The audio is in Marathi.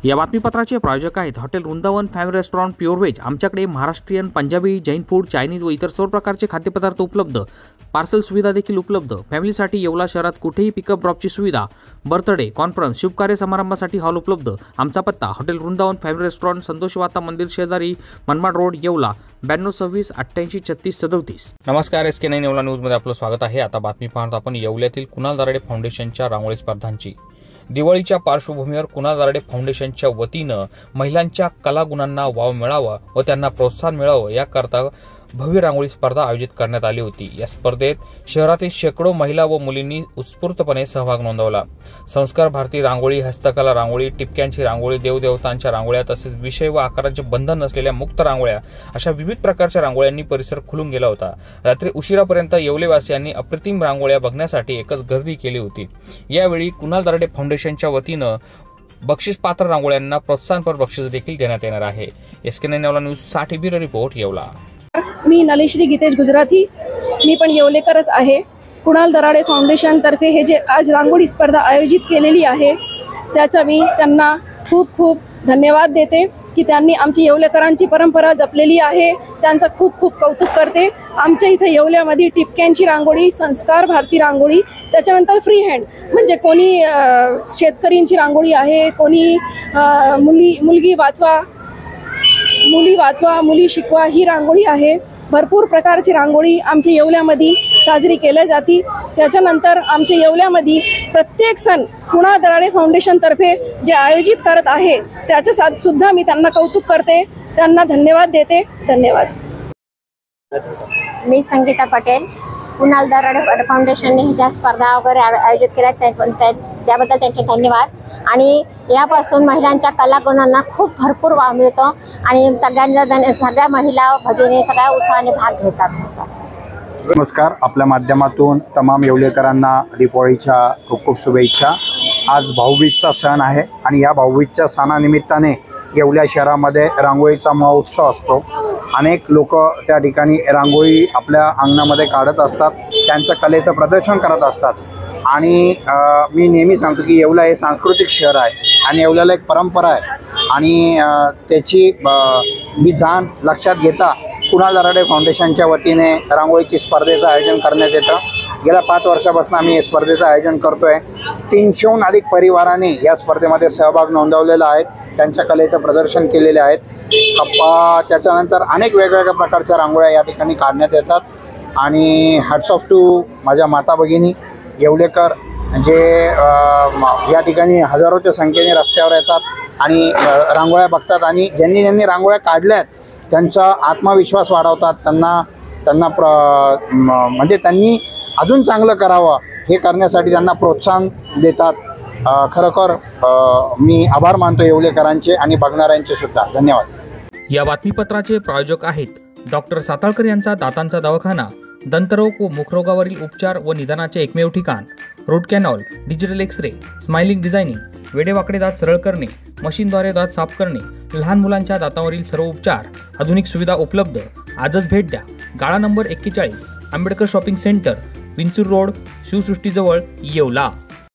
या बातमीपत्राचे प्रायोजक आहेत hotel Vrindavan family restaurant pure veg. आमच्याकडे महाराष्ट्रीयन, पंजाबी, जैन फूड, चायनीज व इतर सर्व प्रकारचे खाद्यपदार्थ उपलब्ध। पार्सल सुविधा देखील उपलब्ध। फॅमिलीसाठी येवला शहरात कुठेही पिकअप ड्रॉपची सुविधा। बर्थडे, कॉन्फरन्स, शुभकार्य समारंभासाठी हॉल उपलब्ध। आमचा पत्ता हॉटेल वृंदावन फॅमिली रेस्टॉरंट, संतोषवाता मंदिर शेजारी, मनमाड रोड, येवला 9226 88 36 37। नमस्कार, SK9 येवला न्यूजमध्ये आपलं स्वागत आहे। आता बातमी पाहत आपण येवल्यातील कुणाल दराडे फाउंडेशनच्या रांगोळी स्पर्धांची। दिवाळीच्या पार्श्वभूमीवर कुणाल दराडे फाउंडेशनच्या वतीनं महिलांच्या कलागुणांना वाव मिळावा व त्यांना प्रोत्साहन मिळावं याकरता भव्य रांगोळी स्पर्धा आयोजित करण्यात आली होती। या स्पर्धेत शहरातील शेकडो महिला व मुलींनी उत्स्फूर्तपणे सहभाग नोंदवला। संस्कार भारती रांगोळी, हस्तकला रांगोळी, टिपक्यांची रांगोळी, देवदेवतांच्या रांगोळ्या तसेच विषय व आकारांचे बंधन नसलेल्या मुक्त रांगोळ्या अशा विविध प्रकारच्या रांगोळ्यांनी परिसर खुलून गेला होता। रात्री उशिरापर्यंत येवलेवासियांनी अप्रतिम रांगोळ्या बघण्यासाठी एकच गर्दी केली होती। यावेळी कुणाल दराडे फाउंडेशनच्या वतीनं बक्षीसपात्र रांगोळ्यांना प्रोत्साहनपर बक्षीस देखील देण्यात येणार आहे। SK9 येवला न्यूज साठी ब्युरो रिपोर्ट येवला। मी नलेश्री गीतेश गुजराती, मी पण येवलेकरच आहे। कुणाल दराडे फाउंडेशन तर्फे हे जे आज रांगोळी स्पर्धा आयोजित केलेली आहे त्याचा मी त्यांना खूप खूप धन्यवाद देते की त्यांनी आमची येवलेकरांची परंपरा जपलेली आहे। त्यांचा खूप खूप कौतुक करते। आमच्या इथे येवल्यामध्ये टिपक्यांची रांगोळी, संस्कार भारती रांगोळी, त्याच्यानंतर फ्री हँड म्हणजे कोणी शेतकरींची रांगोळी आहे, कोणी मुली वाचवा मुली शिकवा ही रांगोळी आहे। भरपूर प्रकारची रांगोळी आमच्या येवल्यामध्ये साजरी केली जाते। त्याच्यानंतर आमच्या येवल्यामध्ये प्रत्येक सण कुणाल दराडे फाउंडेशन तर्फे जे आयोजित करत आहे त्याच्या सुद्धा मी त्यांना कौतुक करते, त्यांना धन्यवाद देते। धन्यवाद। मी संगीता पटेल। कुणाल दराडे फाउंडेशनने ज्या स्पर्धा वगैरे आयोजित केल्या त्याबद्दल त्यांचे धन्यवाद। आणि यापासून महिलांच्या कलागुणांना खूप भरपूर वाव मिळतो आणि सगळ्या महिला भगिनी सगळ्या उत्साहाने भाग घेतात। नमस्कार, आपल्या माध्यमातून तमाम येवलेकरांना दीपावलीच्या खूप खूप शुभेच्छा। आज भाऊबीजचा सण आहे आणि या भाऊबीजच्या सणानिमित्ताने येवल्या शहरामध्ये रांगोळीचा महोत्सव असतो। अनेक लोक त्या ठिकाणी रांगोळी आपल्या अंगणामध्ये काढत असतात, त्यांचं कलेचं प्रदर्शन करत असतात। आणि मी नेहमी सांगतो की येवला हे सांस्कृतिक शहर आहे आणि येवल्याला एक परंपरा आहे आणि त्याची ही जाण लक्षात घेता कुणाल दराडे फाउंडेशनच्या वतीने रांगोळीची स्पर्धेचं आयोजन करण्यात येतं। गेल्या 5 वर्षापासून आम्ही या स्पर्धेचं आयोजन करतो आहे। 300हून अधिक परिवारांनी या स्पर्धेमध्ये सहभाग नोंदवलेला आहे, त्यांच्या कलेचं प्रदर्शन केलेले आहेत। कप्पा, त्याच्यानंतर अनेक वेगवेगळ्या प्रकारच्या रांगोळ्या या ठिकाणी काढण्यात येतात। आणि हॅट्स ऑफ टू माझ्या माता भगिनी येवलेकर जे या ठिकाणी हजारोच्या संख्येने रस्त्यावर येतात आणि रांगोळ्या बघतात आणि ज्यांनी रांगोळ्या काढल्या आहेत त्यांचा आत्मविश्वास वाढवतात, त्यांना म्हणजे त्यांनी अजून चांगलं करावं हे करण्यासाठी त्यांना प्रोत्साहन देतात। खरोखर मी आभार मानतो येवलेकरांचे आणि बघणाऱ्यांचे सुद्धा। धन्यवाद। या बातमीपत्राचे प्रायोजक आहेत डॉक्टर साताळकर यांचा दातांचा दवाखाना, दंतरोग व मुखरोगावरील उपचार व निदानाचे एकमेव ठिकाण। Root canal, digital X-ray, smiling designing, वेडेवाकडे दात सरळ करणे, मशीनद्वारे दात साफ करणे, लहान मुलांच्या दातांवरील सर्व उपचार, आधुनिक सुविधा उपलब्ध। आजच भेट द्या। गाळा number 41, Ambedkar shopping centre, Vinchur road, शिवसृष्टीजवळ, येवला।